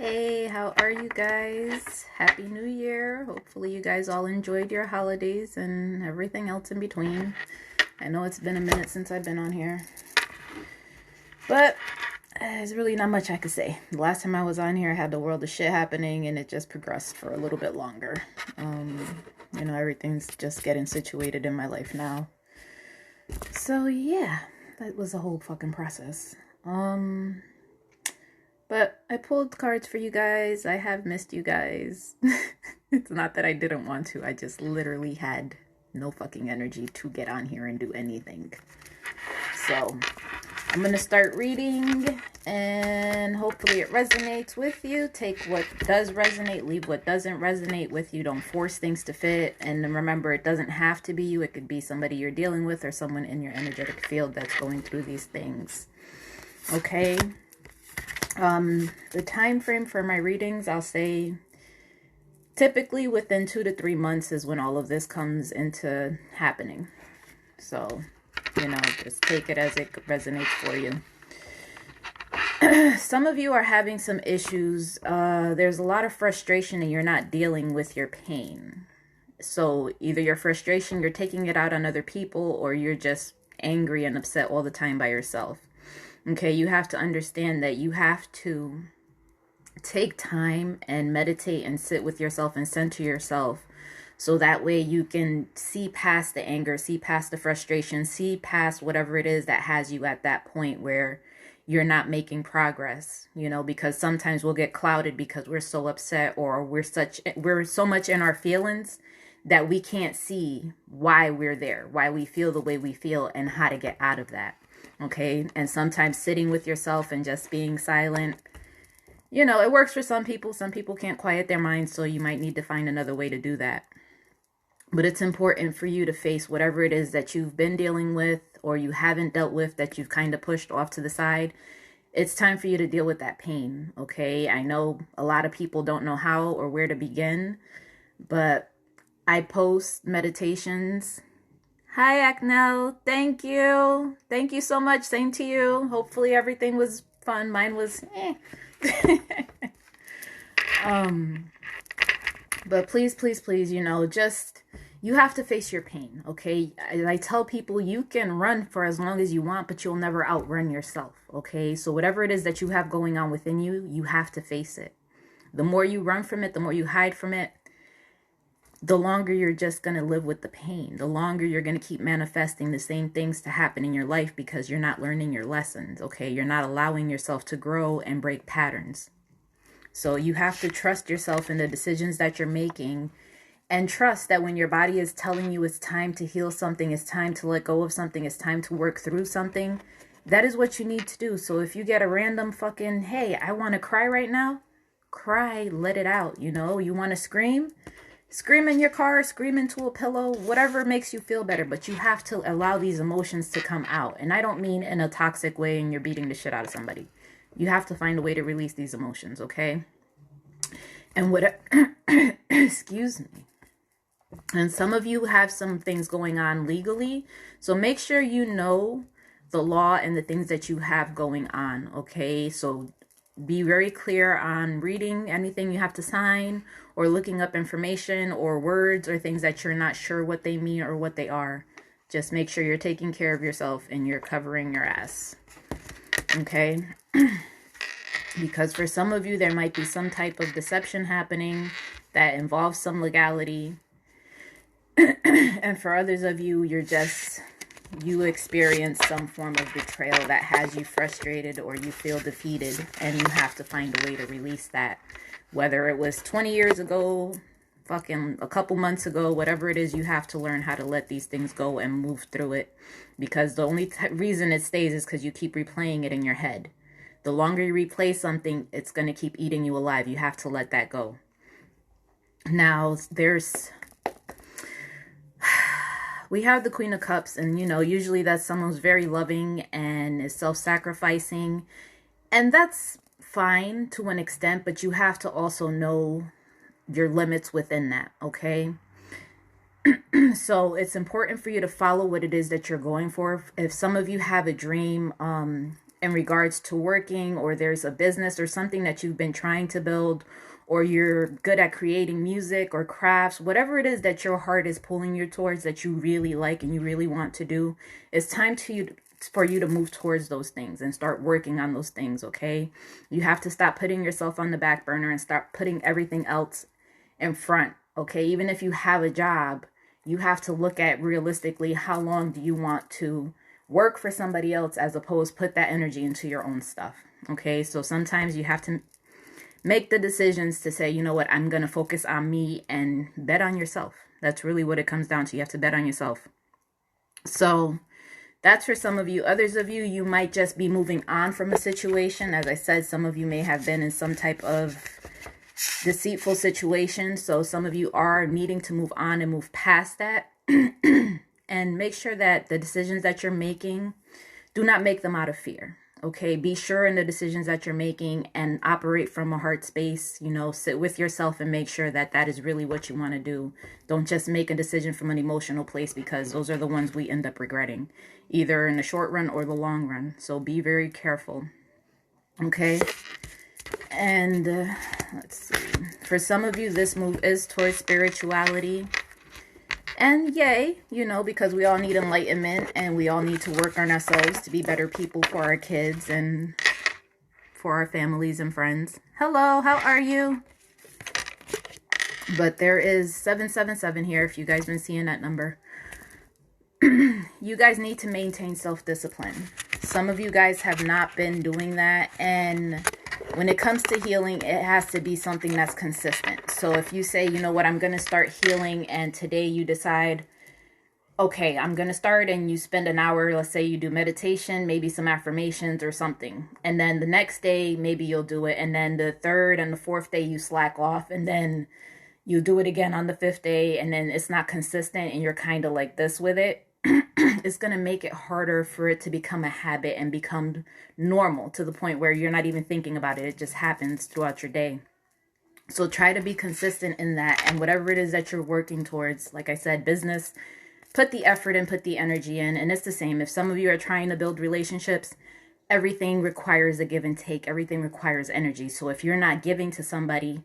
Hey, how are you guys? Happy New Year. Hopefully you guys all enjoyed your holidays and everything else in between. I know it's been a minute since I've been on here, but there's really not much I could say. The last time I was on here, I had the world of shit happening and it just progressed for a little bit longer. Everything's just getting situated in my life now. So yeah, that was a whole fucking process. But I pulled cards for you guys. I have missed you guys. It's not that I didn't want to. I just literally had no fucking energy to get on here and do anything. So I'm going to start reading and hopefully it resonates with you. Take what does resonate, leave what doesn't resonate with you. Don't force things to fit. And remember, it doesn't have to be you. It could be somebody you're dealing with or someone in your energetic field that's going through these things. Okay? The time frame for my readings, I'll say typically within 2 to 3 months is when all of this comes into happening. So, just take it as it resonates for you. Some of you are having some issues. There's a lot of frustration and you're not dealing with your pain. So either your frustration, you're taking it out on other people, or you're just angry and upset all the time by yourself. Okay, you have to understand that you have to take time and meditate and sit with yourself and center yourself, so that way you can see past the anger, see past the frustration, see past whatever it is that has you at that point where you're not making progress, because sometimes we'll get clouded because we're so upset, or we're so much in our feelings that we can't see why we're there, why we feel the way we feel, and how to get out of that. Okay, and sometimes sitting with yourself and just being silent, it works for some people. Some people can't quiet their minds, so you might need to find another way to do that. But it's important for you to face whatever it is that you've been dealing with or you haven't dealt with, that you've kind of pushed off to the side. It's time for you to deal with that pain, okay? I know a lot of people don't know how or where to begin, but I post meditations. Hi, Aknel. Thank you. Thank you so much. Same to you. Hopefully everything was fun. Mine was But please, you have to face your pain, okay? I tell people you can run for as long as you want, but you'll never outrun yourself, okay? So whatever it is that you have going on within you, you have to face it. The more you run from it, the more you hide from it, the longer you're just going to live with the pain. The longer you're going to keep manifesting the same things to happen in your life because you're not learning your lessons, okay? You're not allowing yourself to grow and break patterns. So you have to trust yourself in the decisions that you're making, and trust that when your body is telling you it's time to heal something, it's time to let go of something, it's time to work through something, that is what you need to do. So if you get a random fucking, hey, I want to cry right now, cry, let it out. You want to scream in your car, scream into a pillow, whatever makes you feel better. But you have to allow these emotions to come out. And I don't mean in a toxic way and you're beating the shit out of somebody. You have to find a way to release these emotions, okay? And excuse me. And some of you have some things going on legally. So make sure you know the law and the things that you have going on, okay? So be very clear on reading anything you have to sign, or looking up information or words or things that you're not sure what they mean or what they are. Just make sure you're taking care of yourself and you're covering your ass. Okay? Because for some of you, there might be some type of deception happening that involves some legality. And for others of you, you experience some form of betrayal that has you frustrated, or you feel defeated, and you have to find a way to release that. Whether it was 20 years ago, fucking a couple months ago, whatever it is, you have to learn how to let these things go and move through it. Because the only reason it stays is because you keep replaying it in your head. The longer you replay something, it's going to keep eating you alive. You have to let that go. Now, we have the Queen of Cups, and usually that's someone who's very loving and is self-sacrificing, and that's fine to an extent, but you have to also know your limits within that, okay? So it's important for you to follow what it is that you're going for. If some of you have a dream, in regards to working, or there's a business or something that you've been trying to build, or you're good at creating music or crafts, whatever it is that your heart is pulling you towards that you really like and you really want to do, it's time for you to move towards those things and start working on those things, okay? You have to stop putting yourself on the back burner and start putting everything else in front, okay? Even if you have a job, you have to look at realistically, how long do you want to work for somebody else as opposed put that energy into your own stuff, okay? So sometimes you have to make the decisions to say, you know what, I'm going to focus on me and bet on yourself. That's really what it comes down to. You have to bet on yourself. So that's for some of you. Others of you, you might just be moving on from a situation. As I said, some of you may have been in some type of deceitful situation. So some of you are needing to move on and move past that. And make sure that the decisions that you're making, do not make them out of fear. Okay, be sure in the decisions that you're making and operate from a heart space. You know, sit with yourself and make sure that that is really what you want to do. Don't just make a decision from an emotional place, because those are the ones we end up regretting, either in the short run or the long run. So be very careful. Okay. And let's see. For some of you, this move is towards spirituality. And yay, you know, because we all need enlightenment and we all need to work on ourselves to be better people for our kids and for our families and friends. Hello, how are you? But there is 777 here, if you guys been seeing that number. You guys need to maintain self-discipline. Some of you guys have not been doing that, and when it comes to healing, it has to be something that's consistent. So if you say, you know what, I'm going to start healing, and today you decide, okay, I'm going to start, and you spend an hour, let's say you do meditation, maybe some affirmations or something. And then the next day, maybe you'll do it. And then the third and the fourth day, you slack off, and then you do it again on the fifth day, and then it's not consistent, and you're kind of like this with it. It's going to make it harder for it to become a habit and become normal to the point where you're not even thinking about it. It just happens throughout your day. So try to be consistent in that. And whatever it is that you're working towards, like I said, business, put the effort and put the energy in. And it's the same. If some of you are trying to build relationships, everything requires a give and take. Everything requires energy. So if you're not giving to somebody,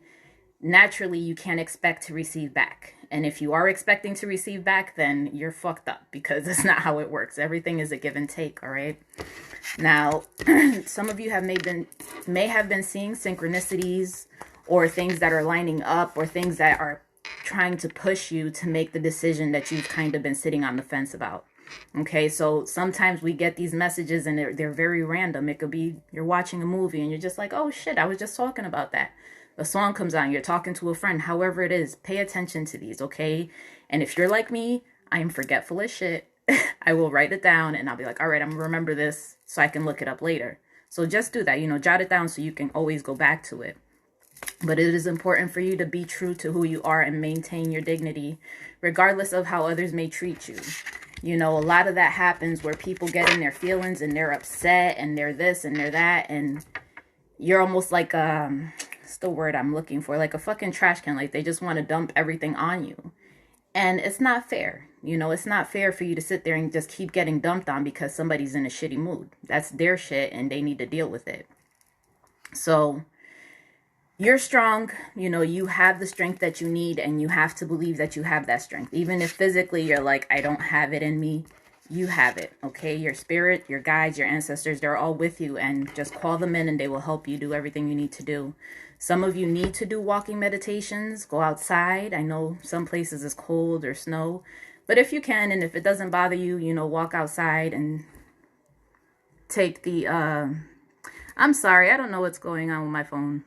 naturally you can't expect to receive back. And if you are expecting to receive back, then you're fucked up, because that's not how it works. Everything is a give and take, all right? Now, some of you may have been seeing synchronicities or things that are lining up or things that are trying to push you to make the decision that you've kind of been sitting on the fence about. Okay, so sometimes we get these messages and they're very random. It could be you're watching a movie and you're just like, oh shit, I was just talking about that. A song comes on, you're talking to a friend, however it is, pay attention to these, okay? And if you're like me, I am forgetful as shit. I will write it down and I'll be like, all right, I'm gonna remember this so I can look it up later. So just do that, you know, jot it down so you can always go back to it. But it is important for you to be true to who you are and maintain your dignity, regardless of how others may treat you. You know, a lot of that happens where people get in their feelings and they're upset and they're this and they're that, and you're almost like it's the word I'm looking for, like a fucking trash can. Like they just want to dump everything on you. And it's not fair. You know, it's not fair for you to sit there and just keep getting dumped on because somebody's in a shitty mood. That's their shit and they need to deal with it. So you're strong. You know, you have the strength that you need, and you have to believe that you have that strength. Even if physically you're like, I don't have it in me, you have it. Okay, your spirit, your guides, your ancestors, they're all with you, and just call them in and they will help you do everything you need to do. Some of you need to do walking meditations. Go outside. I know some places it's cold or snow, but if you can, and if it doesn't bother you, you know, walk outside and take the I'm sorry, I don't know what's going on with my phone.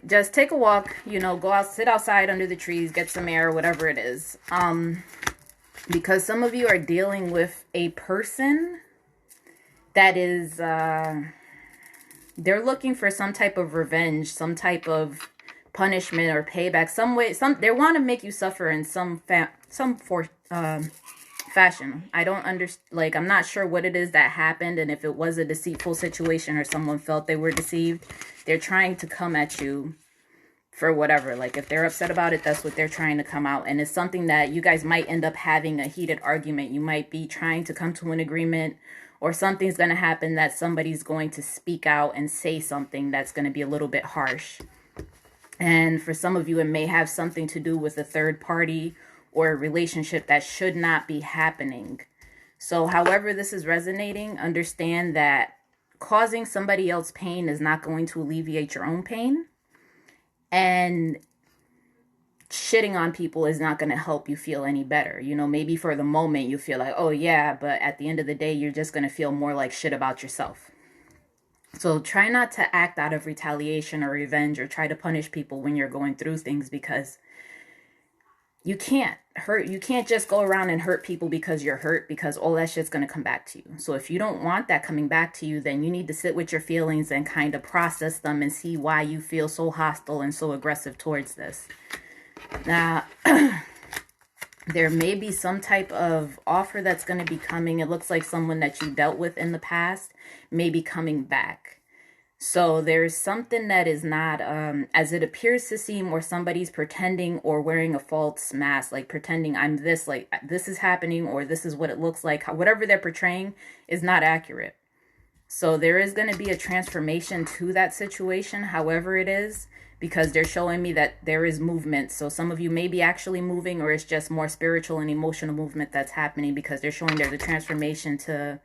Just take a walk, you know, go out, sit outside under the trees, get some air, whatever it is. Because some of you are dealing with a person that is, they're looking for some type of revenge, some type of punishment or payback, some way, they want to make you suffer in some fashion. I don't understand, like, I'm not sure what it is that happened, and if it was a deceitful situation or someone felt they were deceived. They're trying to come at you for whatever. Like if they're upset about it, that's what they're trying to come out. And it's something that you guys might end up having a heated argument. You might be trying to come to an agreement, or something's going to happen that somebody's going to speak out and say something that's going to be a little bit harsh. And for some of you, it may have something to do with a third party or a relationship that should not be happening. So however this is resonating, understand that causing somebody else pain is not going to alleviate your own pain. And shitting on people is not going to help you feel any better. You know, maybe for the moment you feel like, oh yeah, but at the end of the day, you're just going to feel more like shit about yourself. So try not to act out of retaliation or revenge or try to punish people when you're going through things, because you can't just go around and hurt people because you're hurt, because all that shit's going to come back to you. So if you don't want that coming back to you, then you need to sit with your feelings and kind of process them and see why you feel so hostile and so aggressive towards this. Now, there may be some type of offer that's going to be coming. It looks like someone that you dealt with in the past may be coming back. So there's something that is not as it appears to seem, or somebody's pretending or wearing a false mask, like pretending I'm this, like this is happening, or this is what it looks like. Whatever they're portraying is not accurate. So there is going to be a transformation to that situation, however it is, because they're showing me that there is movement. So some of you may be actually moving, or it's just more spiritual and emotional movement that's happening, because they're showing there's a transformation to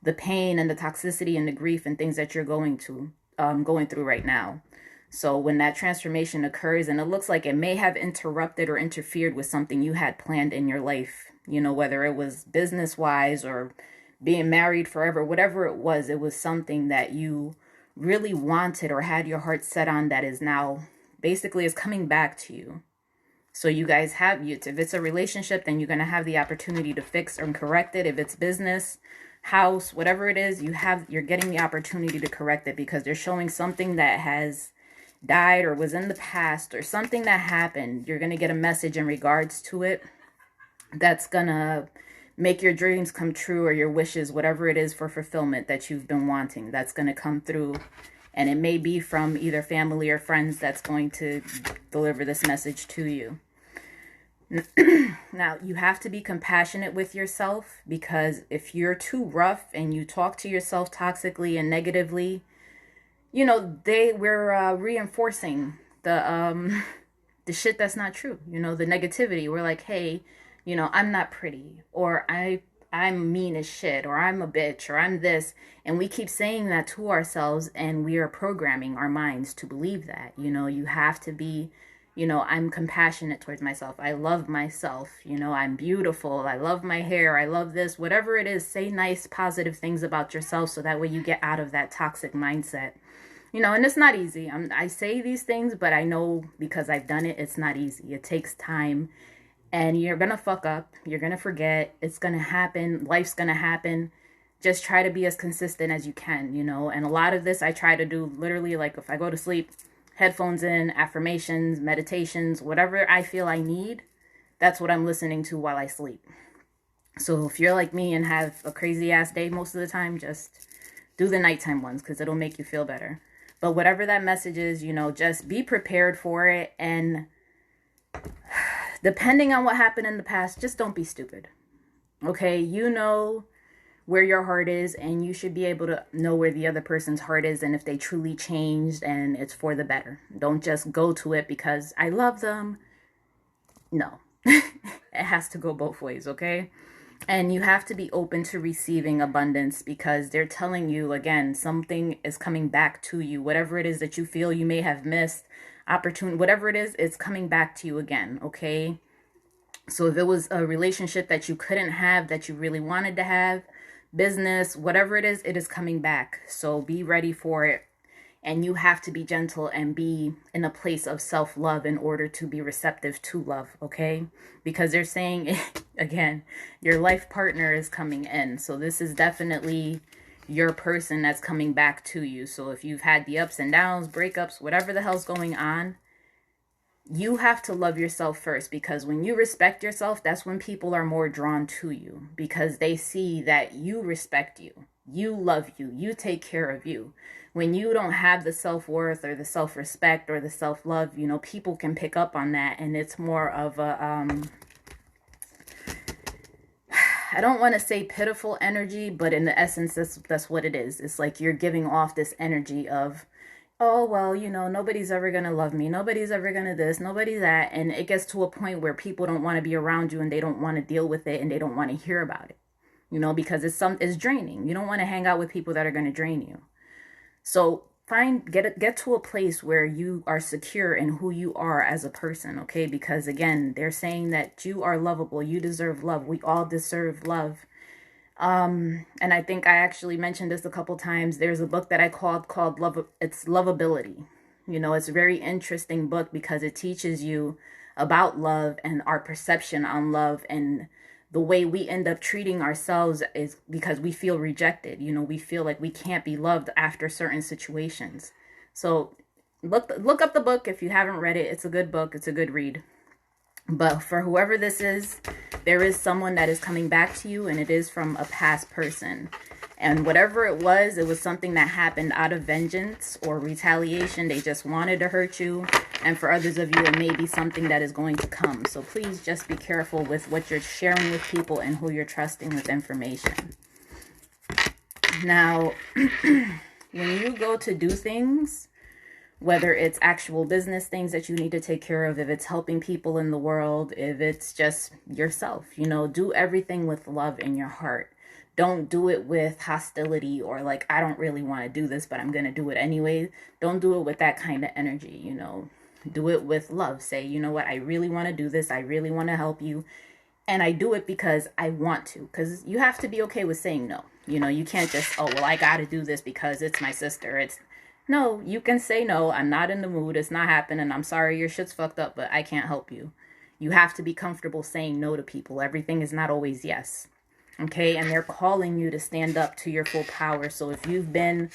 the pain and the toxicity and the grief and things that you're going through right now. So when that transformation occurs, and it looks like it may have interrupted or interfered with something you had planned in your life, you know, whether it was business wise or being married forever, whatever it was something that you really wanted or had your heart set on that is now basically is coming back to you. So you guys if it's a relationship, then you're going to have the opportunity to fix and correct it. If it's business, house, whatever it is, you're getting the opportunity to correct it, because they're showing something that has died or was in the past or something that happened. You're going to get a message in regards to it that's going to make your dreams come true, or your wishes, whatever it is for fulfillment that you've been wanting, that's going to come through. And it may be from either family or friends that's going to deliver this message to you. Now, you have to be compassionate with yourself, because if you're too rough and you talk to yourself toxically and negatively, you know, we're reinforcing the shit that's not true. You know, the negativity. We're like, hey, you know, I'm not pretty, or I'm mean as shit, or I'm a bitch, or I'm this. And we keep saying that to ourselves, and we are programming our minds to believe that. You know, you have to be, you know, I'm compassionate towards myself. I love myself. You know, I'm beautiful. I love my hair. I love this. Whatever it is, say nice, positive things about yourself, so that way you get out of that toxic mindset. You know, and it's not easy. I say these things, but I know, because I've done it, it's not easy. It takes time. And you're going to fuck up. You're going to forget. It's going to happen. Life's going to happen. Just try to be as consistent as you can, you know. And a lot of this I try to do literally, like if I go to sleep, headphones in, affirmations, meditations, whatever I feel I need, that's what I'm listening to while I sleep. So if you're like me and have a crazy ass day most of the time, just do the nighttime ones, because it'll make you feel better. But whatever that message is, you know, just be prepared for it. And depending on what happened in the past, just don't be stupid. Okay, you know where your heart is, and you should be able to know where the other person's heart is, and if they truly changed and it's for the better. Don't just go to it because I love them. No, it has to go both ways, okay? And you have to be open to receiving abundance, because they're telling you, again, something is coming back to you. Whatever it is that you feel you may have missed, opportunity, whatever it is, it's coming back to you again, okay? So if it was a relationship that you couldn't have, that you really wanted to have, business, whatever it is coming back. So be ready for it. And you have to be gentle and be in a place of self-love in order to be receptive to love, okay? Because they're saying, again, your life partner is coming in. So this is definitely your person that's coming back to you. So if you've had the ups and downs, breakups, whatever the hell's going on, you have to love yourself first, because when you respect yourself, that's when people are more drawn to you, because they see that you respect you, you love you, you take care of you. When you don't have the self-worth or the self-respect or the self-love, you know, people can pick up on that, and it's more of a I don't want to say pitiful energy, but in the essence, that's what it is. It's like you're giving off this energy of, oh, well, you know, nobody's ever going to love me. Nobody's ever going to this, nobody that. And it gets to a point where people don't want to be around you, and they don't want to deal with it, and they don't want to hear about it, you know, because it's draining. You don't want to hang out with people that are going to drain you. So get to a place where you are secure in who you are as a person, okay? Because again, they're saying that you are lovable, you deserve love, we all deserve love. And I think I actually mentioned this a couple times. There's a book that I called Love, it's Lovability. You know, it's a very interesting book because it teaches you about love and our perception on love, and the way we end up treating ourselves is because we feel rejected. You know, we feel like we can't be loved after certain situations. So look up the book if you haven't read it. It's a good book. It's a good read. But for whoever this is, there is someone that is coming back to you, and it is from a past person. And whatever it was something that happened out of vengeance or retaliation. They just wanted to hurt you. And for others of you, it may be something that is going to come. So please just be careful with what you're sharing with people and who you're trusting with information. Now, when you go to do things, whether it's actual business things that you need to take care of, if it's helping people in the world, if it's just yourself, you know, do everything with love in your heart. Don't do it with hostility or like, I don't really want to do this, but I'm going to do it anyway. Don't do it with that kind of energy, you know. Do it with love. Say, you know what, I really want to do this. I really want to help you. And I do it because I want to. Because you have to be okay with saying no. You know, you can't just, oh, well, I got to do this because it's my sister. No, you can say no. I'm not in the mood. It's not happening. I'm sorry, your shit's fucked up, but I can't help you. You have to be comfortable saying no to people. Everything is not always yes. Okay, and they're calling you to stand up to your full power. So if you've been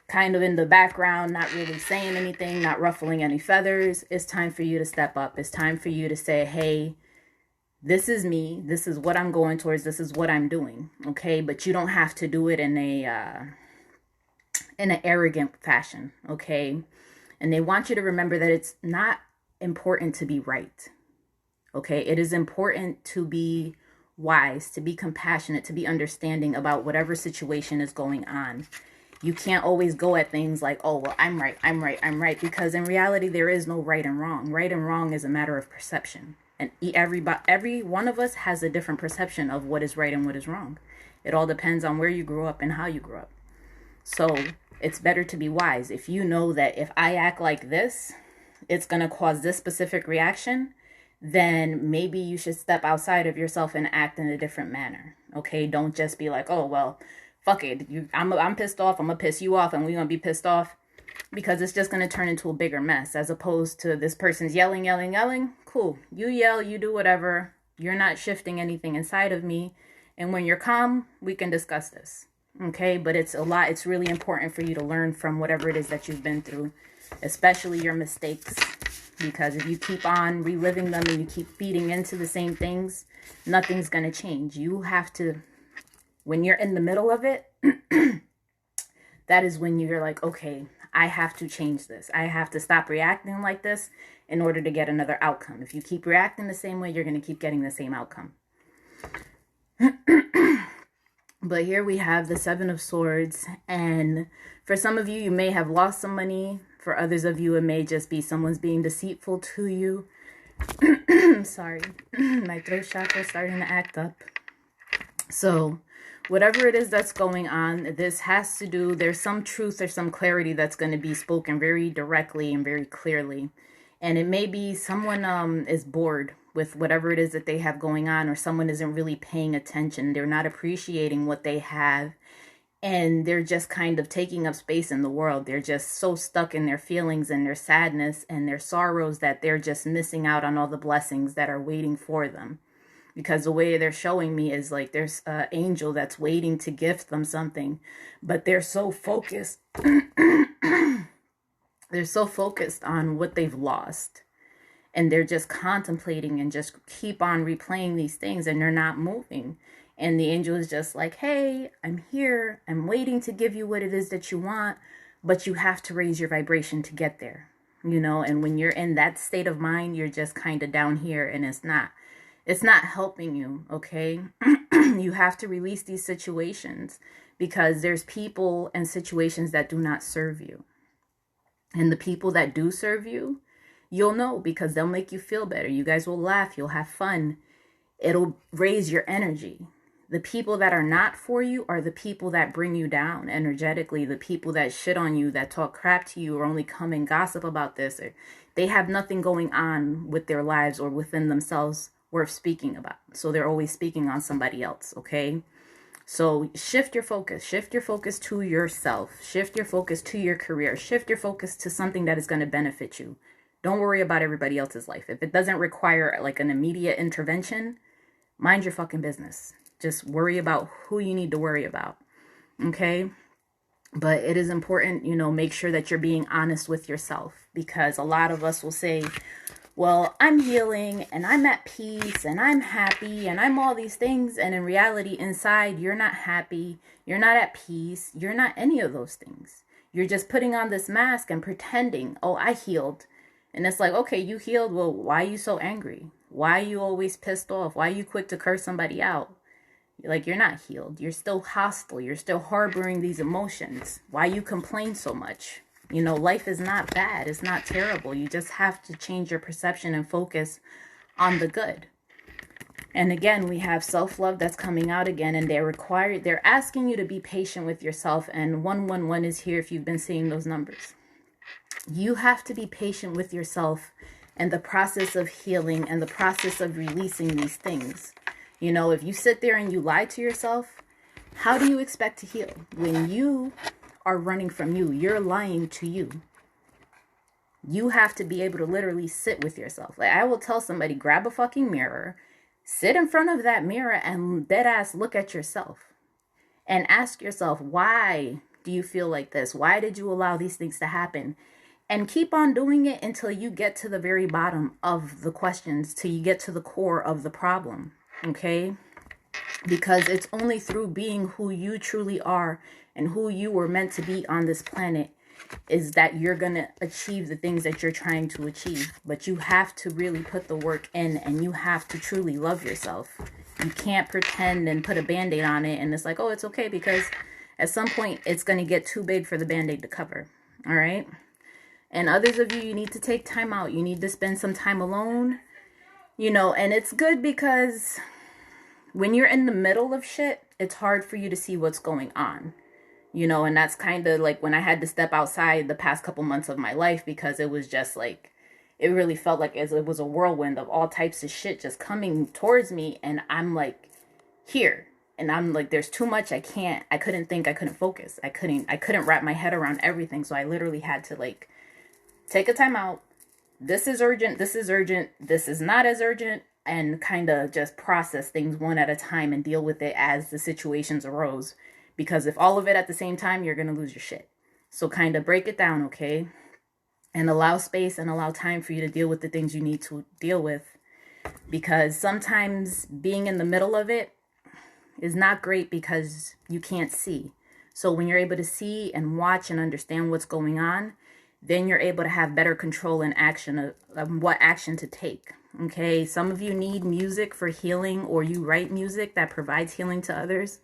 kind of in the background, not really saying anything, not ruffling any feathers, it's time for you to step up. It's time for you to say, hey, this is me. This is what I'm going towards. This is what I'm doing. Okay, but you don't have to do it in an arrogant fashion. Okay, and they want you to remember that it's not important to be right. Okay, it is important to be wise, to be compassionate, to be understanding about whatever situation is going on. You can't always go at things like, oh, well, I'm right, because in reality, there is no right and wrong. Right and wrong is a matter of perception. And every one of us has a different perception of what is right and what is wrong. It all depends on where you grew up and how you grew up. So it's better to be wise. If you know that if I act like this, it's going to cause this specific reaction, then maybe you should step outside of yourself and act in a different manner. Okay, don't just be like, oh, well, fuck it. I'm pissed off. I'm going to piss you off and we're going to be pissed off, because it's just going to turn into a bigger mess, as opposed to this person's yelling. Cool. You yell, you do whatever. You're not shifting anything inside of me. And when you're calm, we can discuss this. Okay, but it's really important for you to learn from whatever it is that you've been through, especially your mistakes. Because if you keep on reliving them and you keep feeding into the same things, nothing's going to change. You have to, when you're in the middle of it, that is when you're like, okay, I have to change this. I have to stop reacting like this in order to get another outcome. If you keep reacting the same way, you're going to keep getting the same outcome. But here we have the Seven of Swords. And for some of you, you may have lost some money. For others of you, it may just be someone's being deceitful to you. Sorry, my throat chakra is starting to act up. So whatever it is that's going on, this has to do, there's some truth or some clarity that's going to be spoken very directly and very clearly. And it may be someone is bored with whatever it is that they have going on, or someone isn't really paying attention. They're not appreciating what they have. And they're just kind of taking up space in the world. They're just so stuck in their feelings and their sadness and their sorrows that they're just missing out on all the blessings that are waiting for them. Because the way they're showing me is like there's an angel that's waiting to gift them something. But they're so focused. They're so focused on what they've lost. and they're just contemplating and just keep on replaying these things, and they're not moving. And the angel is just like, hey, I'm here. I'm waiting to give you what it is that you want, but you have to raise your vibration to get there, you know? And when you're in that state of mind, you're just kind of down here, and it's not helping you, okay? You have to release these situations, because there's people and situations that do not serve you. And the people that do serve you, you'll know, because they'll make you feel better. You guys will laugh. You'll have fun. It'll raise your energy. The people that are not for you are the people that bring you down energetically. The people that shit on you, that talk crap to you, or only come and gossip about this. Or they have nothing going on with their lives or within themselves worth speaking about. So they're always speaking on somebody else, okay? So shift your focus. Shift your focus to yourself. Shift your focus to your career. Shift your focus to something that is going to benefit you. Don't worry about everybody else's life. If it doesn't require like an immediate intervention, mind your fucking business. Just worry about who you need to worry about. Okay? But it is important, you know, make sure that you're being honest with yourself, because a lot of us will say, well, I'm healing and I'm at peace and I'm happy and I'm all these things. And in reality, inside, you're not happy. You're not at peace. You're not any of those things. You're just putting on this mask and pretending, oh, I healed. And it's like, okay, you healed. Well, why are you so angry? Why are you always pissed off? Why are you quick to curse somebody out? Like, you're not healed. You're still hostile. You're still harboring these emotions. Why you complain so much? You know, life is not bad. It's not terrible. You just have to change your perception and focus on the good. And again, we have self-love that's coming out again, and they're asking you to be patient with yourself. And 111 is here if you've been seeing those numbers. You have to be patient with yourself and the process of healing and the process of releasing these things. You know, if you sit there and you lie to yourself, how do you expect to heal? When you are running from you, you're lying to you. You have to be able to literally sit with yourself. Like, I will tell somebody, grab a fucking mirror, sit in front of that mirror and dead ass look at yourself and ask yourself, why do you feel like this? Why did you allow these things to happen? And keep on doing it until you get to the very bottom of the questions, till you get to the core of the problem. Okay? Because it's only through being who you truly are and who you were meant to be on this planet is that you're going to achieve the things that you're trying to achieve. But you have to really put the work in, and you have to truly love yourself. You can't pretend and put a band-aid on it and it's like, oh, it's okay, because at some point it's going to get too big for the band-aid to cover. All right? And others of you, you need to take time out. You need to spend some time alone. You know, and it's good because when you're in the middle of shit, it's hard for you to see what's going on. You know, and that's kind of like when I had to step outside the past couple months of my life, because it was just like, it really felt like it was a whirlwind of all types of shit just coming towards me. And I'm like, here. And I'm like, there's too much. I couldn't think, I couldn't focus. I couldn't wrap my head around everything. So I literally had to like take a time out. This is urgent. This is urgent. This is not as urgent. And kind of just process things one at a time and deal with it as the situations arose. Because if all of it at the same time, you're going to lose your shit. So kind of break it down, okay? And allow space and allow time for you to deal with the things you need to deal with. Because sometimes being in the middle of it is not great because you can't see. So when you're able to see and watch and understand what's going on, then you're able to have better control and action of what action to take. Okay, some of you need music for healing, or you write music that provides healing to others.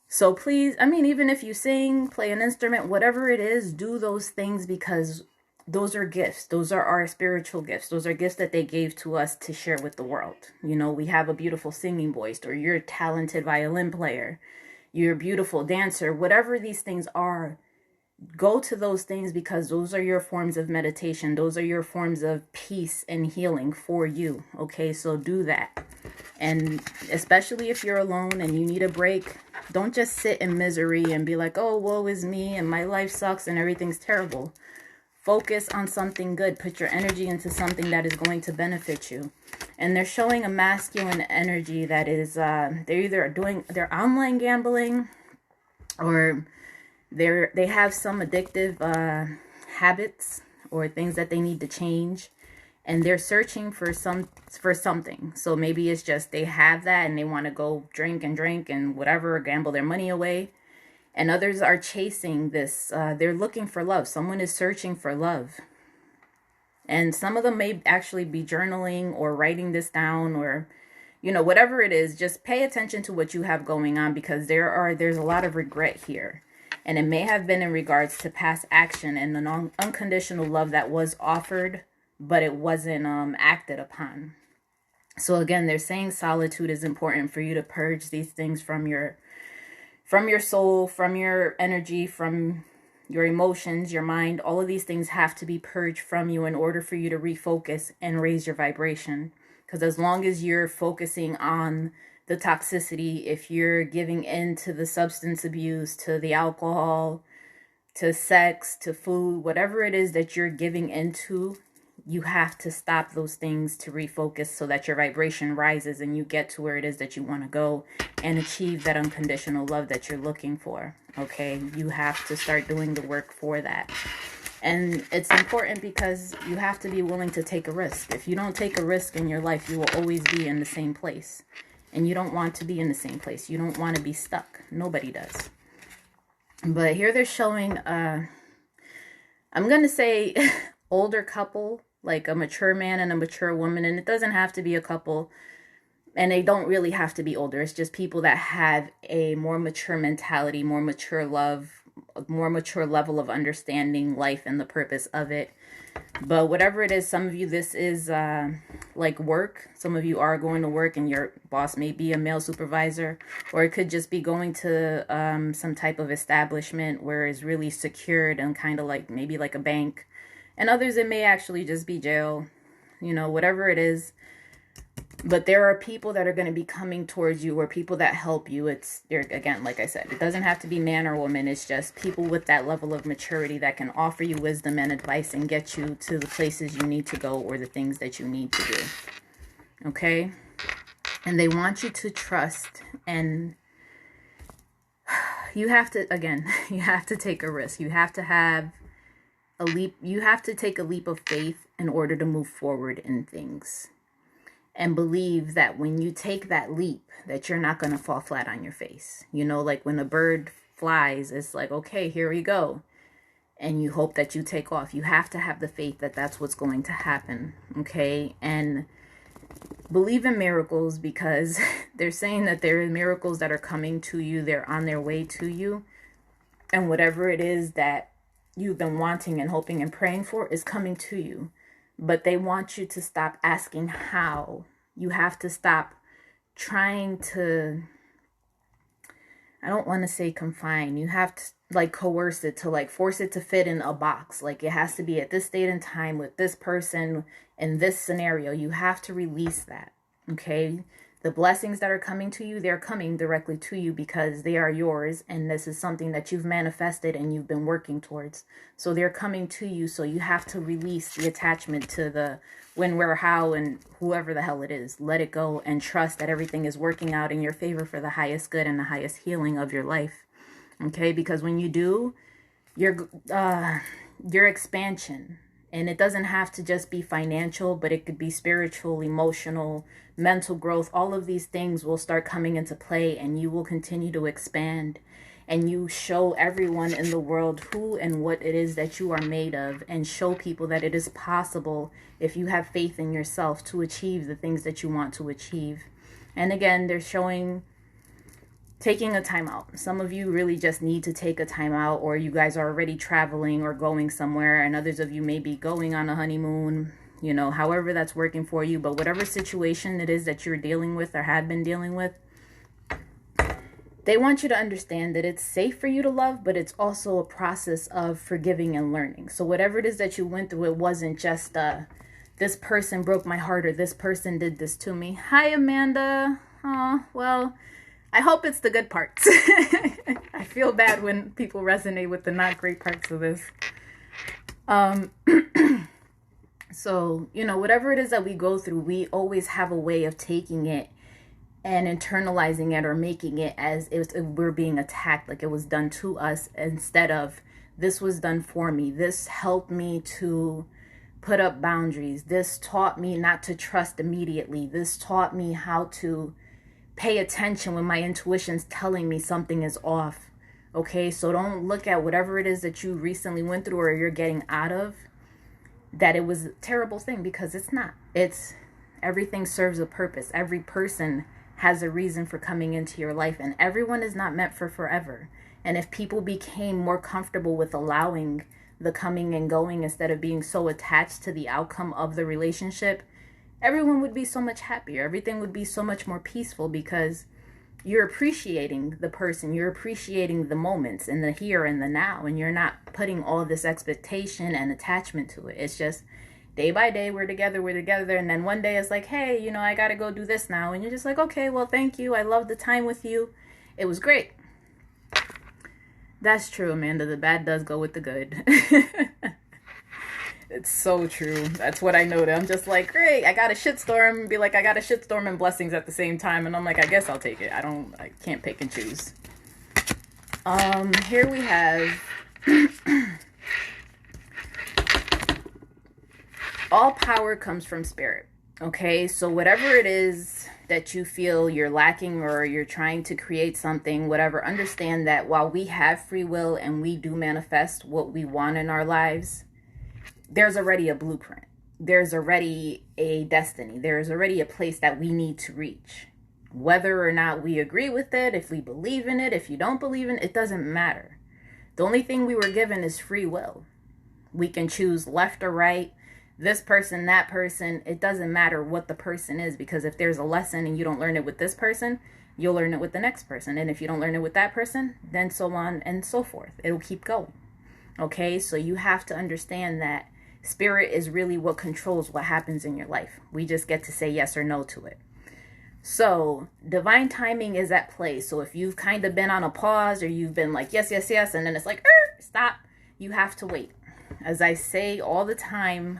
So please, I mean, even if you sing, play an instrument, whatever it is, do those things, because those are gifts. Those are our spiritual gifts. Those are gifts that they gave to us to share with the world. You know, we have a beautiful singing voice, or you're a talented violin player, you're a beautiful dancer, whatever these things are. Go to those things, because those are your forms of meditation. Those are your forms of peace and healing for you. Okay, so do that. And especially if you're alone and you need a break, don't just sit in misery and be like, oh, woe is me and my life sucks and everything's terrible. Focus on something good. Put your energy into something that is going to benefit you. And they're showing a masculine energy that is, they're either doing their online gambling, or they have some addictive habits or things that they need to change. and they're searching for something. So maybe it's just they have that and they want to go drink and whatever, gamble their money away. And others are chasing this. They're looking for love. Someone is searching for love. And some of them may actually be journaling or writing this down, or, whatever it is. Just pay attention to what you have going on, because there's a lot of regret here. And it may have been in regards to past action and the unconditional love that was offered, but it wasn't acted upon. So again, they're saying solitude is important for you to purge these things from your soul, from your energy, from your emotions, your mind. All of these things have to be purged from you in order for you to refocus and raise your vibration. Because as long as you're focusing on the toxicity, if you're giving in to the substance abuse, to the alcohol, to sex, to food, whatever it is that you're giving into, you have to stop those things to refocus so that your vibration rises and you get to where it is that you want to go and achieve that unconditional love that you're looking for. Okay, you have to start doing the work for that. And it's important because you have to be willing to take a risk. If you don't take a risk in your life, you will always be in the same place. And you don't want to be in the same place. You don't want to be stuck. Nobody does. But here they're showing, I'm going to say older couple, like a mature man and a mature woman. And it doesn't have to be a couple. And they don't really have to be older. It's just people that have a more mature mentality, more mature love, a more mature level of understanding life and the purpose of it. But whatever it is, some of you, this is like work. Some of you are going to work and your boss may be a male supervisor, or it could just be going to some type of establishment where it's really secured and kind of like maybe like a bank. And others, it may actually just be jail, whatever it is. But there are people that are going to be coming towards you, or people that help you. Again, like I said, it doesn't have to be man or woman. It's just people with that level of maturity that can offer you wisdom and advice and get you to the places you need to go or the things that you need to do. Okay? And they want you to trust, and you have to, again, you have to take a risk. You have to have a leap. You have to take a leap of faith in order to move forward in things. And believe that when you take that leap, that you're not going to fall flat on your face. Like when a bird flies, it's like, okay, here we go. And you hope that you take off. You have to have the faith that that's what's going to happen. Okay. And believe in miracles, because they're saying that there are miracles that are coming to you. They're on their way to you. And whatever it is that you've been wanting and hoping and praying for is coming to you. But they want you to stop asking how. You have to stop trying to, I don't want to say confine. You have to like coerce it, to like force it to fit in a box. Like it has to be at this date and time with this person in this scenario. You have to release that. Okay. The blessings that are coming to you, they're coming directly to you because they are yours. And this is something that you've manifested and you've been working towards. So they're coming to you. So you have to release the attachment to the when, where, how, and whoever the hell it is. Let it go and trust that everything is working out in your favor for the highest good and the highest healing of your life. Okay, because when you do, your expansion, and it doesn't have to just be financial, but it could be spiritual, emotional, mental growth. All of these things will start coming into play, and you will continue to expand. And you show everyone in the world who and what it is that you are made of, and show people that it is possible, if you have faith in yourself, to achieve the things that you want to achieve. And again, they're showing taking a time out. Some of you really just need to take a time out, or you guys are already traveling or going somewhere, and others of you may be going on a honeymoon, however that's working for you. But whatever situation it is that you're dealing with or have been dealing with, they want you to understand that it's safe for you to love, but it's also a process of forgiving and learning. So whatever it is that you went through, it wasn't just this person broke my heart or this person did this to me. Hi, Amanda. Oh, well, I hope it's the good parts. I feel bad when people resonate with the not great parts of this. So, whatever it is that we go through, we always have a way of taking it and internalizing it, or making it as if we're being attacked, like it was done to us, instead of this was done for me. This helped me to put up boundaries. This taught me not to trust immediately. This taught me how to pay attention when my intuition's telling me something is off. Okay, so don't look at whatever it is that you recently went through or you're getting out of, that it was a terrible thing, because it's not. It's everything serves a purpose. Every person has a reason for coming into your life, and everyone is not meant for forever. And if people became more comfortable with allowing the coming and going instead of being so attached to the outcome of the relationship, everyone would be so much happier. Everything would be so much more peaceful, because you're appreciating the person, you're appreciating the moments in the here and the now, and you're not putting all this expectation and attachment to it. It's just day by day, we're together, and then one day it's like, hey, you know, I gotta go do this now, and you're just like, okay, well, thank you, I love the time with you, it was great. That's true, Amanda. The bad does go with the good. It's so true. That's what I noted. I'm just like, great, I got a shitstorm. Be like, I got a shitstorm and blessings at the same time. And I'm like, I guess I'll take it. I can't pick and choose. Here we have all power comes from spirit. Okay, so whatever it is that you feel you're lacking or you're trying to create something, whatever, understand that while we have free will and we do manifest what we want in our lives, there's already a blueprint. There's already a destiny. There's already a place that we need to reach. Whether or not we agree with it, if we believe in it, if you don't believe in it, it doesn't matter. The only thing we were given is free will. We can choose left or right, this person, that person. It doesn't matter what the person is, because if there's a lesson and you don't learn it with this person, you'll learn it with the next person. And if you don't learn it with that person, then so on and so forth. It'll keep going. Okay, so you have to understand that spirit is really what controls what happens in your life. We just get to say yes or no to it. So divine timing is at play. So if you've kind of been on a pause, or you've been like, yes, yes, yes, and then it's like, stop, you have to wait. As I say all the time,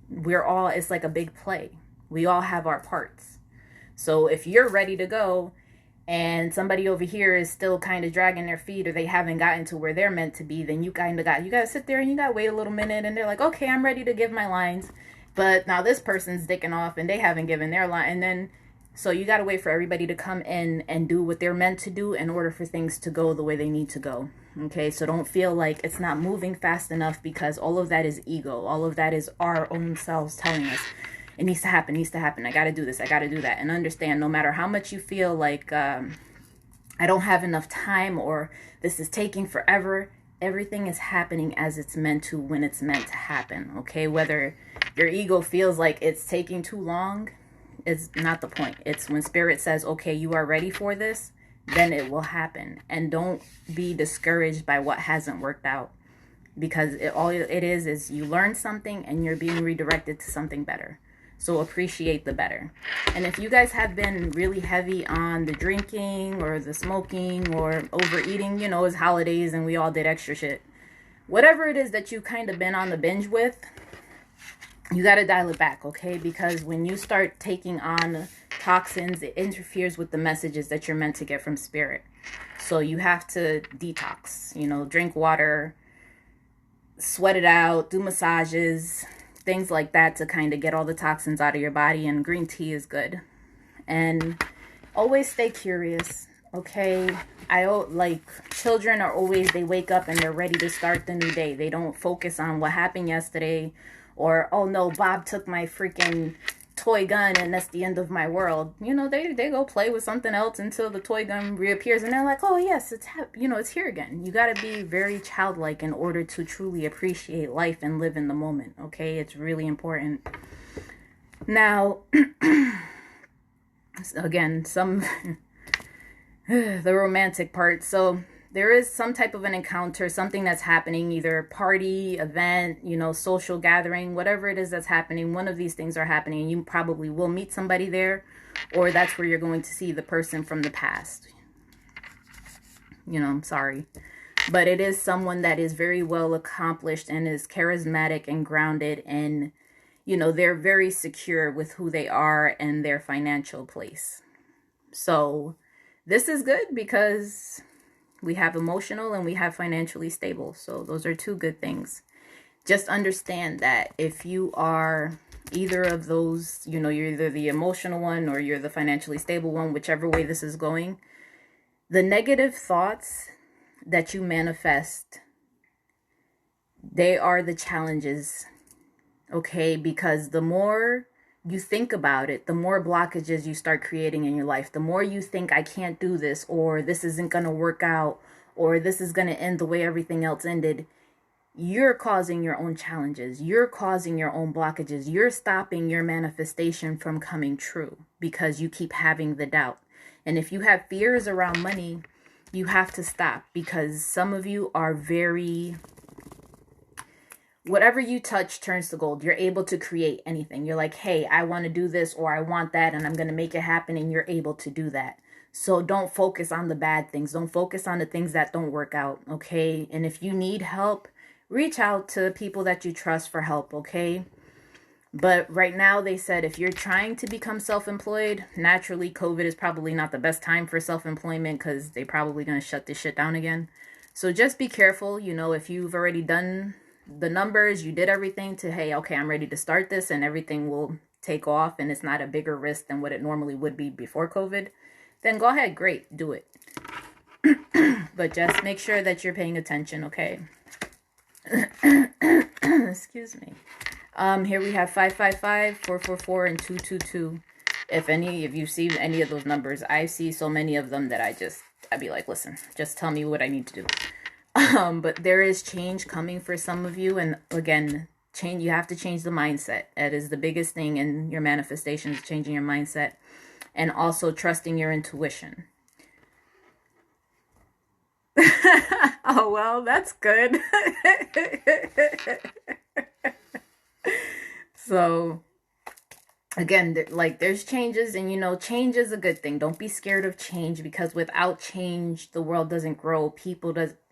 it's like a big play. We all have our parts. So if you're ready to go and somebody over here is still kind of dragging their feet, or they haven't gotten to where they're meant to be, then you got to sit there and you got to wait a little minute, and they're like, okay, I'm ready to give my lines, but now this person's dicking off and they haven't given their line. And then, so you got to wait for everybody to come in and do what they're meant to do in order for things to go the way they need to go. Okay, so don't feel like it's not moving fast enough, because all of that is ego. All of that is our own selves telling us, it needs to happen, I got to do this, I got to do that. And understand, no matter how much you feel like I don't have enough time, or this is taking forever, everything is happening as it's meant to, when it's meant to happen. Okay, whether your ego feels like it's taking too long, is not the point. It's when spirit says, okay, you are ready for this, then it will happen. And don't be discouraged by what hasn't worked out, because all it is you learn something and you're being redirected to something better. So appreciate the better. And if you guys have been really heavy on the drinking or the smoking or overeating, you know, it's holidays and we all did extra shit. Whatever it is that you kind of been on the binge with, you got to dial it back, okay? Because when you start taking on toxins, it interferes with the messages that you're meant to get from spirit. So you have to detox, you know, drink water, sweat it out, do massages, things like that, to kind of get all the toxins out of your body. And green tea is good. And always stay curious, okay? Children are always, they wake up and they're ready to start the new day. They don't focus on what happened yesterday, or, oh no, Bob took my freaking toy gun and that's the end of my world. You know, they go play with something else until the toy gun reappears, and they're like, oh yes, it's here again. You got to be very childlike in order to truly appreciate life and live in the moment. Okay, it's really important. Now, again, the romantic part. So there is some type of an encounter, something that's happening, either party, event, you know, social gathering, whatever it is that's happening. One of these things are happening, and you probably will meet somebody there, or that's where you're going to see the person from the past. You know, I'm sorry, but it is someone that is very well accomplished and is charismatic and grounded, and, you know, they're very secure with who they are and their financial place. So this is good, because we have emotional and we have financially stable. So those are two good things just understand that if you are either of those, you know, you're either the emotional one or you're the financially stable one, whichever way this is going, the negative thoughts that you manifest, they are the challenges, okay? Because the more you think about it, the more blockages you start creating in your life. The more you think, I can't do this, or this isn't going to work out, or this is going to end the way everything else ended, you're causing your own challenges. You're causing your own blockages. You're stopping your manifestation from coming true because you keep having the doubt. And if you have fears around money, you have to stop, because some of you are very, whatever you touch turns to gold. You're able to create anything. You're like, hey, I want to do this, or I want that, and I'm going to make it happen. And you're able to do that. So don't focus on the bad things. Don't focus on the things that don't work out. Okay. And if you need help, reach out to people that you trust for help. Okay. But right now, they said if you're trying to become self-employed, naturally, COVID is probably not the best time for self-employment, because they're probably going to shut this shit down again. So just be careful. You know, if you've already done the numbers, you did everything to, hey, okay, I'm ready to start this, and everything will take off, and it's not a bigger risk than what it normally would be before COVID, then go ahead. Great. Do it. But just make sure that you're paying attention. Okay. Excuse me. Here we have 555, 444, and 222. If you see any of those numbers, I see so many of them that I'd be like, listen, just tell me what I need to do. But there is change coming for some of you. And again, you have to change the mindset. That is the biggest thing in your manifestations, changing your mindset, and also trusting your intuition. Oh, well, that's good. So again, there's changes, and you know, change is a good thing. Don't be scared of change, because without change, the world doesn't grow.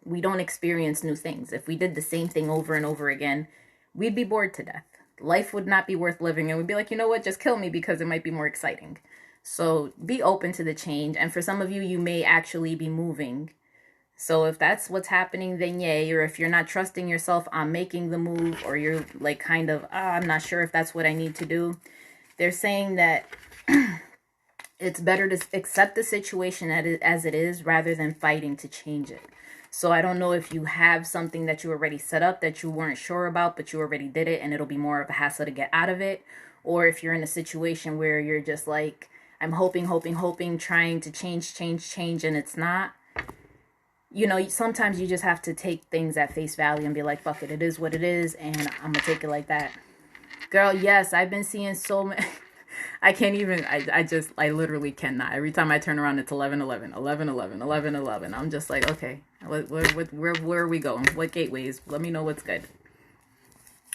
We don't experience new things. If we did the same thing over and over again, we'd be bored to death. Life would not be worth living, and we'd be like, you know what, just kill me, because it might be more exciting. So be open to the change. And for some of you, you may actually be moving. So if that's what's happening, then yay. Or if you're not trusting yourself on making the move, or you're like kind of, I'm not sure if that's what I need to do, they're saying that it's better to accept the situation as it is rather than fighting to change it. So I don't know if you have something that you already set up that you weren't sure about, but you already did it, and it'll be more of a hassle to get out of it. Or if you're in a situation where you're just like, I'm hoping, trying to change, and it's not. You know, sometimes you just have to take things at face value and be like, fuck it, it is what it is, and I'm gonna take it like that. Girl, yes, I've been seeing so many. I can't even, I literally cannot. Every time I turn around, it's 11:11, 11:11, 11:11. I'm just like, okay, where are we going? What gateways? Let me know what's good.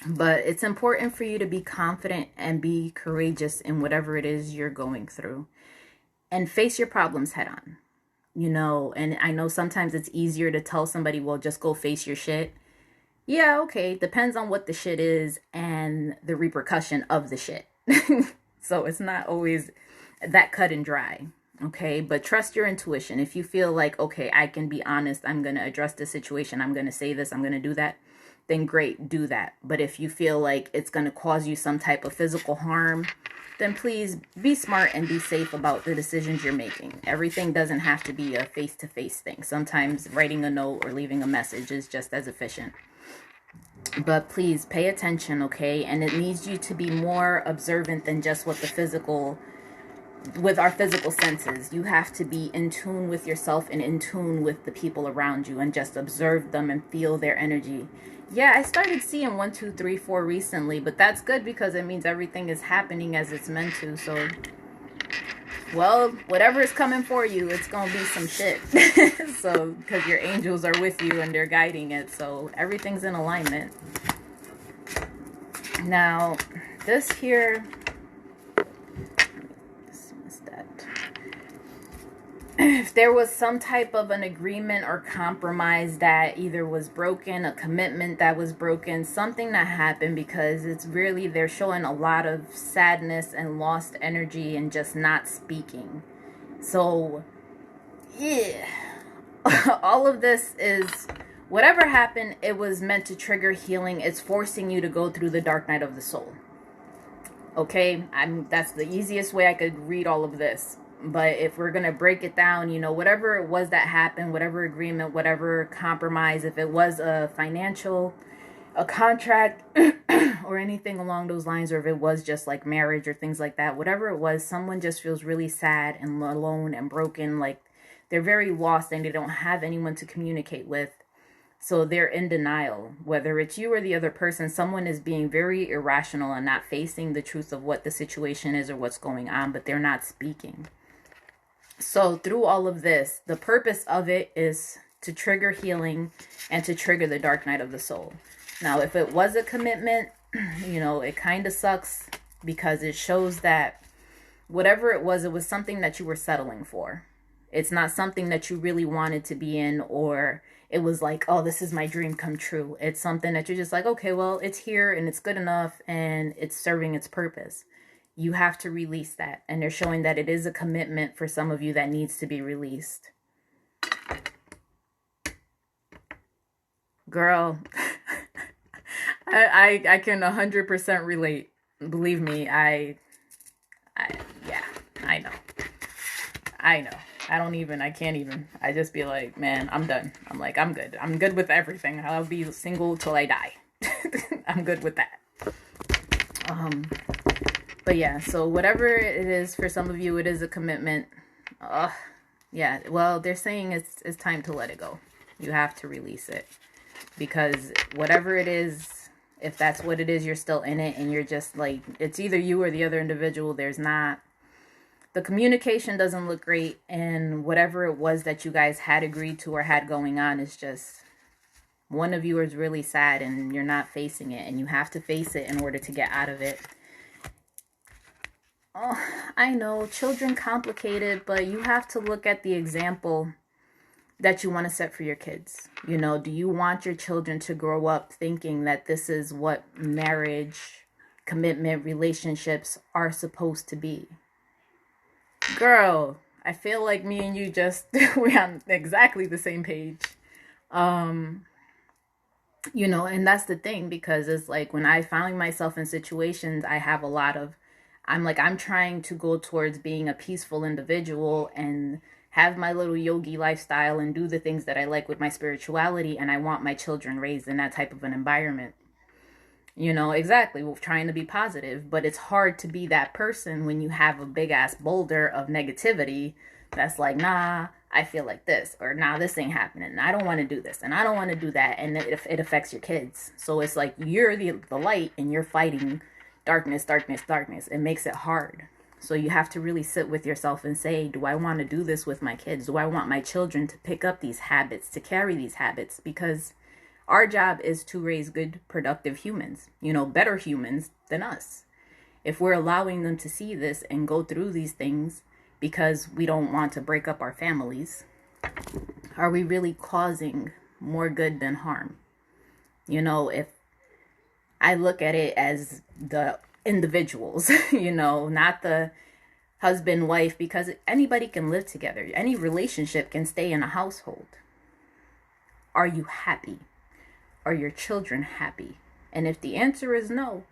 But it's important for you to be confident and be courageous in whatever it is you're going through, and face your problems head on. You know, and I know sometimes it's easier to tell somebody, well, just go face your shit. Yeah, okay. Depends on what the shit is and the repercussion of the shit. So it's not always that cut and dry. Okay. But trust your intuition. If you feel like, okay, I can be honest, I'm going to address the situation, I'm going to say this, I'm going to do that, then great, do that. But if you feel like it's going to cause you some type of physical harm, then please be smart and be safe about the decisions you're making. Everything doesn't have to be a face-to-face thing. Sometimes writing a note or leaving a message is just as efficient. But please pay attention, okay? And it needs you to be more observant than just with our physical senses. You have to be in tune with yourself and in tune with the people around you, and just observe them and feel their energy. Yeah, I started seeing 1, 2, 3, 4 recently, but that's good because it means everything is happening as it's meant to. So, well, whatever is coming for you, it's going to be some shit. So, because your angels are with you and they're guiding it. So, everything's in alignment. Now, this here, if there was some type of an agreement or compromise that either was broken, a commitment that was broken, something that happened, because it's really, they're showing a lot of sadness and lost energy and just not speaking. So, yeah, all of this is whatever happened, it was meant to trigger healing. It's forcing you to go through the dark night of the soul. Okay, that's the easiest way I could read all of this. But if we're going to break it down, whatever it was that happened, whatever agreement, whatever compromise, if it was a financial, a contract, or anything along those lines, or if it was just like marriage or things like that, whatever it was, someone just feels really sad and alone and broken. Like they're very lost and they don't have anyone to communicate with. So they're in denial. Whether it's you or the other person, someone is being very irrational and not facing the truth of what the situation is or what's going on, but they're not speaking. So through all of this, the purpose of it is to trigger healing and to trigger the dark night of the soul. Now, if it was a commitment, it kind of sucks because it shows that whatever it was something that you were settling for. It's not something that you really wanted to be in, or it was like, oh, this is my dream come true. It's something that you're just like, okay, well, it's here and it's good enough and it's serving its purpose. You have to release that. And they're showing that it is a commitment for some of you that needs to be released. Girl, I can 100% relate. Believe me, yeah, I know. I can't even. I just be like, man, I'm done. I'm like, I'm good. I'm good with everything. I'll be single till I die. I'm good with that. But yeah, so whatever it is for some of you, it is a commitment. Yeah, well, they're saying it's time to let it go. You have to release it. Because whatever it is, if that's what it is, you're still in it and you're just like, it's either you or the other individual. The communication doesn't look great, and whatever it was that you guys had agreed to or had going on is just, one of you is really sad and you're not facing it, and you have to face it in order to get out of it. Oh, I know, children complicated, but you have to look at the example that you want to set for your kids. Do you want your children to grow up thinking that this is what marriage, commitment, relationships are supposed to be? Girl, I feel like me and you we're on exactly the same page. And that's the thing, because it's like when I find myself in situations, I'm trying to go towards being a peaceful individual and have my little yogi lifestyle and do the things that I like with my spirituality. And I want my children raised in that type of an environment. Exactly. We're trying to be positive, but it's hard to be that person when you have a big ass boulder of negativity that's like, nah, I feel like this, or nah, this ain't happening. I don't want to do this and I don't want to do that. And it affects your kids. So it's like you're the light and you're fighting darkness, darkness, darkness. It makes it hard. So you have to really sit with yourself and say, do I want to do this with my kids? Do I want my children to pick up these habits, to carry these habits? Because our job is to raise good, productive humans, better humans than us. If we're allowing them to see this and go through these things because we don't want to break up our families, are we really causing more good than harm? If I look at it as the individuals, not the husband, wife, because anybody can live together. Any relationship can stay in a household. Are you happy? Are your children happy? And if the answer is no,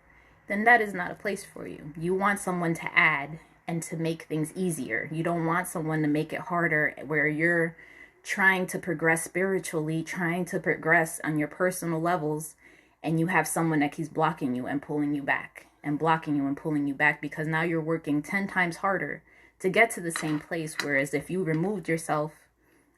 then that is not a place for you. You want someone to add and to make things easier. You don't want someone to make it harder, where you're trying to progress spiritually, trying to progress on your personal levels, and you have someone that keeps blocking you and pulling you back and blocking you and pulling you back, because now you're working 10 times harder to get to the same place. Whereas if you removed yourself,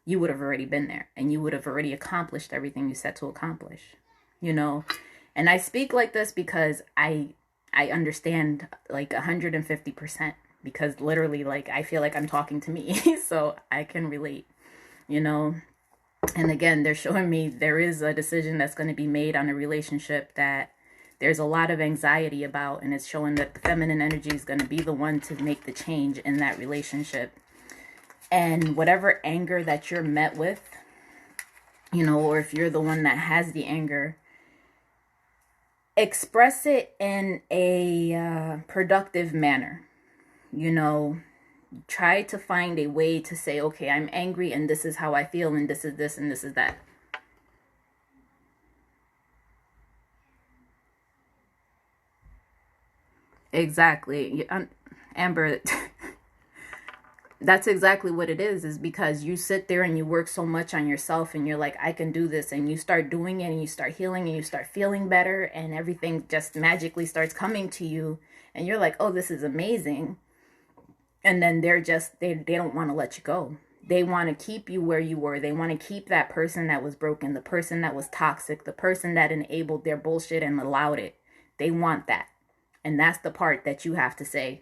you would have already been there and you would have already accomplished everything you set to accomplish, And I speak like this because I understand like 150%, because literally, like, I feel like I'm talking to me, so I can relate, And again, they're showing me there is a decision that's going to be made on a relationship that there's a lot of anxiety about, and it's showing that the feminine energy is going to be the one to make the change in that relationship. And whatever anger that you're met with, or if you're the one that has the anger, express it in a productive manner. Try to find a way to say, okay, I'm angry and this is how I feel and this is this and this is that. Exactly. Amber, that's exactly what it is because you sit there and you work so much on yourself and you're like, I can do this. And you start doing it and you start healing and you start feeling better and everything just magically starts coming to you. And you're like, oh, this is amazing. And then they don't want to let you go. They want to keep you where you were. They want to keep that person that was broken, the person that was toxic, the person that enabled their bullshit and allowed it. They want that. And that's the part that you have to say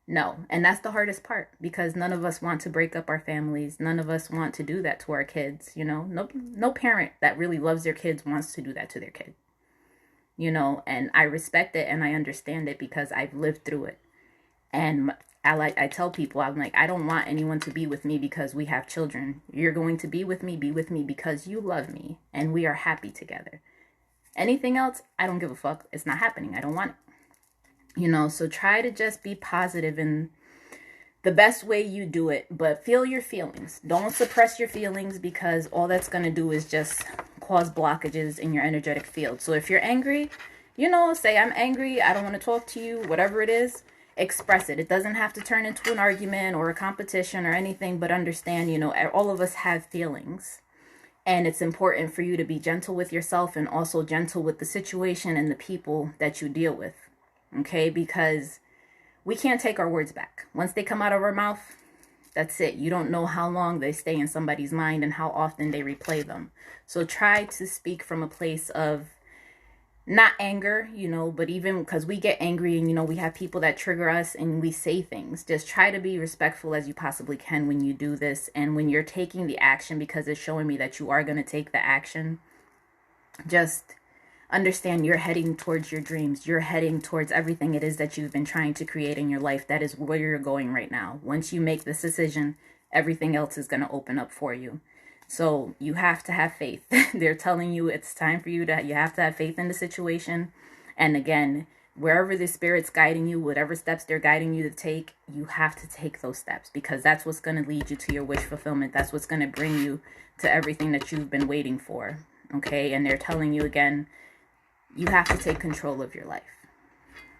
no. And that's the hardest part because none of us want to break up our families. None of us want to do that to our kids. You know, no parent that really loves their kids wants to do that to their kid. You know, and I respect it and I understand it because I've lived through it. And I tell people, I'm like, I don't want anyone to be with me because we have children. You're going to be with me because you love me and we are happy together. Anything else, I don't give a fuck. It's not happening. I don't want it. You know, so try to just be positive in the best way you do it, but feel your feelings. Don't suppress your feelings because all that's going to do is just cause blockages in your energetic field. So if you're angry, you know, say, I'm angry. I don't want to talk to you, whatever it is. Express it. It doesn't have to turn into an argument or a competition or anything, but understand, you know, all of us have feelings. And it's important for you to be gentle with yourself and also gentle with the situation and the people that you deal with. Okay? Because we can't take our words back. Once they come out of our mouth, that's it. You don't know how long they stay in somebody's mind and how often they replay them. So try to speak from a place of not anger, you know, but even because we get angry and, you know, we have people that trigger us and we say things. Just try to be respectful as you possibly can when you do this. And when you're taking the action, because it's showing me that you are going to take the action, just understand you're heading towards your dreams. You're heading towards everything it is that you've been trying to create in your life. That is where you're going right now. Once you make this decision, everything else is going to open up for you. So you have to have faith. They're telling you it's time for you have to have faith in the situation. And again, wherever the spirit's guiding you, whatever steps they're guiding you to take, you have to take those steps because that's what's going to lead you to your wish fulfillment. That's what's going to bring you to everything that you've been waiting for. Okay. And they're telling you again, you have to take control of your life.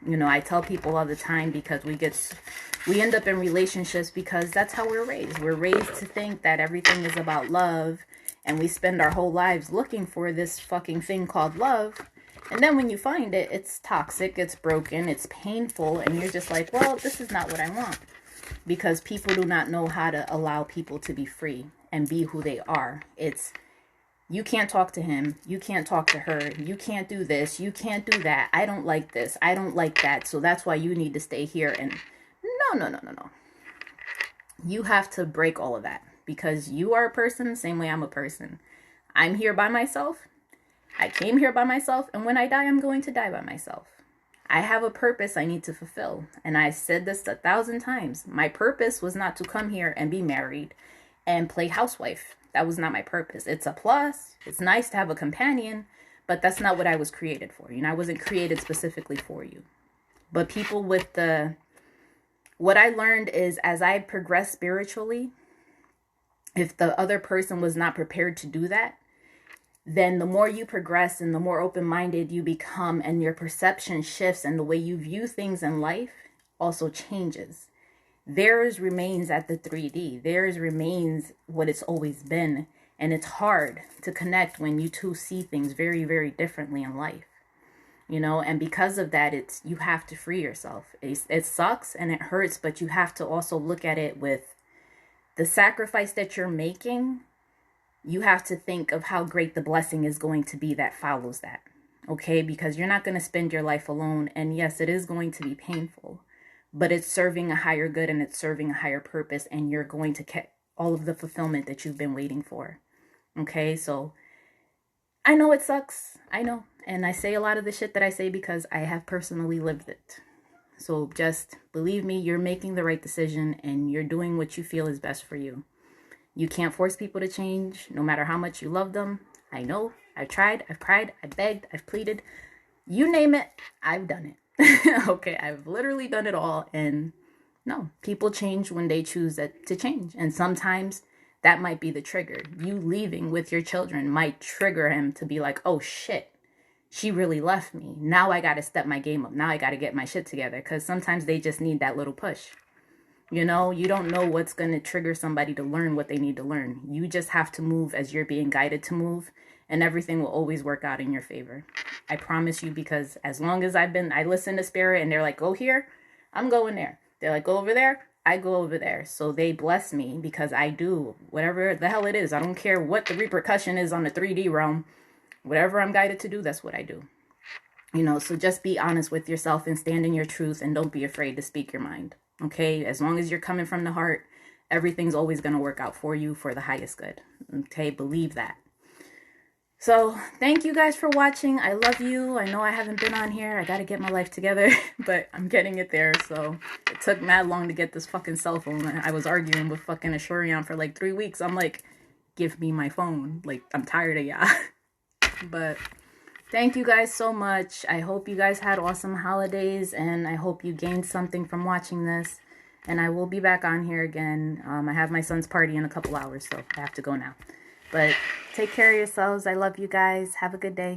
You know, I tell people all the time because we end up in relationships because that's how we're raised. We're raised to think that everything is about love and we spend our whole lives looking for this fucking thing called love. And then when you find it, it's toxic, it's broken, it's painful. And you're just like, well, this is not what I want because people do not know how to allow people to be free and be who they are. You can't talk to him. You can't talk to her. You can't do this. You can't do that. I don't like this. I don't like that. So that's why you need to stay here. And no. You have to break all of that because you are a person the same way I'm a person. I'm here by myself. I came here by myself. And when I die, I'm going to die by myself. I have a purpose I need to fulfill. And I said this 1,000 times. My purpose was not to come here and be married and play housewife. That was not my purpose. It's a plus. It's nice to have a companion, but that's not what I was created for. You know, I wasn't created specifically for you. But people what I learned is as I progressed spiritually, if the other person was not prepared to do that, then the more you progress and the more open-minded you become and your perception shifts and the way you view things in life also changes. Theirs remains at the 3D. Theirs remains what it's always been. And it's hard to connect when you two see things very, very differently in life. You know, and because of that, you have to free yourself. It sucks and it hurts, but you have to also look at it with the sacrifice that you're making. You have to think of how great the blessing is going to be that follows that. Okay, because you're not going to spend your life alone. And yes, it is going to be painful. But it's serving a higher good and it's serving a higher purpose. And you're going to get all of the fulfillment that you've been waiting for. Okay, so I know it sucks. I know. And I say a lot of the shit that I say because I have personally lived it. So just believe me, you're making the right decision and you're doing what you feel is best for you. You can't force people to change no matter how much you love them. I know. I've tried. I've cried. I've begged. I've pleaded. You name it. I've done it. Okay, I've literally done it all. And no, people change when they choose to change. And sometimes that might be the trigger. You leaving with your children might trigger him to be like, oh shit, she really left me. Now I got to step my game up. Now I got to get my shit together, because sometimes they just need that little push. You know, you don't know what's going to trigger somebody to learn what they need to learn. You just have to move as you're being guided to move, and everything will always work out in your favor. I promise you, because as long as I listen to Spirit, and they're like, go here, I'm going there. They're like, go over there, I go over there. So they bless me because I do whatever the hell it is. I don't care what the repercussion is on the 3D realm. Whatever I'm guided to do, that's what I do. You know, so just be honest with yourself and stand in your truth, and don't be afraid to speak your mind. Okay, as long as you're coming from the heart, everything's always going to work out for you for the highest good. Okay, believe that. So thank you guys for watching. I love you. I know I haven't been on here. I got to get my life together, but I'm getting it there. So it took mad long to get this fucking cell phone. I was arguing with fucking Ashurian for like 3 weeks. I'm like, give me my phone. Like, I'm tired of y'all. But thank you guys so much. I hope you guys had awesome holidays, and I hope you gained something from watching this. And I will be back on here again. I have my son's party in a couple hours, so I have to go now. But take care of yourselves. I love you guys. Have a good day.